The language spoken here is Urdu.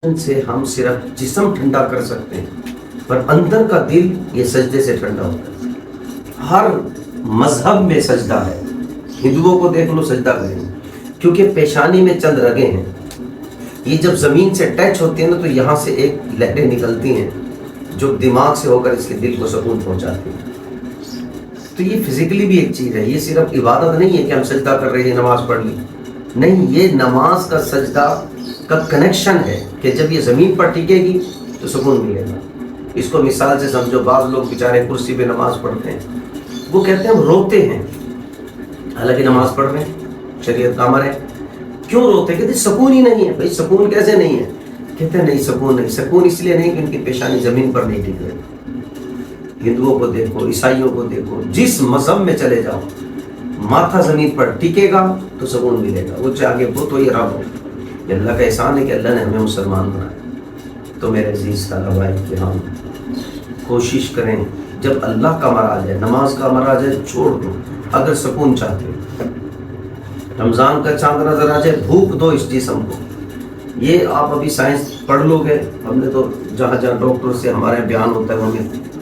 سے ہم صرف جسم ٹھنڈا کر سکتے ہیں، پر اندر کا دل یہ سجدے سے ٹھنڈا ہوتا ہے۔ ہر مذہب میں سجدہ ہے، ہندوؤں کو دیکھ لو سجدہ کریں گے، کیونکہ پیشانی میں چند رگیں ہیں، یہ جب زمین سے ٹچ ہوتی ہیں نا تو یہاں سے ایک لہریں نکلتی ہیں جو دماغ سے ہو کر اس کے دل کو سکون پہنچاتی ہیں۔ تو یہ فزیکلی بھی ایک چیز ہے، یہ صرف عبادت نہیں ہے کہ ہم سجدہ کر رہے ہیں نماز پڑھ لی، نہیں، یہ نماز کا سجدہ کا کنیکشن ہے کہ جب یہ زمین پر ٹکے گی تو سکون ملے گا۔ اس کو مثال سے سمجھو، بعض لوگ بیچارے کرسی پہ نماز پڑھتے ہیں، وہ کہتے ہیں ہم روتے ہیں، حالانکہ نماز پڑھ رہے ہیں، شریعت کا امر ہے۔ کیوں روتے؟ کہتے سکون ہی نہیں ہے۔ بھائی سکون کیسے نہیں ہے؟ کہتے ہیں نہیں، سکون نہیں، سکون اس لیے نہیں کہ ان کی پیشانی زمین پر نہیں ٹک رہی۔ ہندوؤں کو دیکھو، عیسائیوں کو دیکھو، جس مذہب میں چلے جاؤ، ماتھا زمین پر ٹکے گا تو سکون ملے گا، وہ چاہے بت ہو یا رب ہو۔ یہ اللہ کا احسان ہے کہ اللہ نے ہمیں مسلمان بنایا۔ تو میرے عزیز طلباء کرام، کوشش کریں جب اللہ کا امر آ جائے، نماز کا امر آ جائے، چھوڑ دو اگر سکون چاہتے ہو۔ رمضان کا چاند نظر آ جائے، بھوک دو اس جسم کو۔ یہ آپ ابھی سائنس پڑھ لو گے، ہم نے تو جہاں جہاں ڈاکٹر سے ہمارے بیان ہوتا ہے وہ ہمیں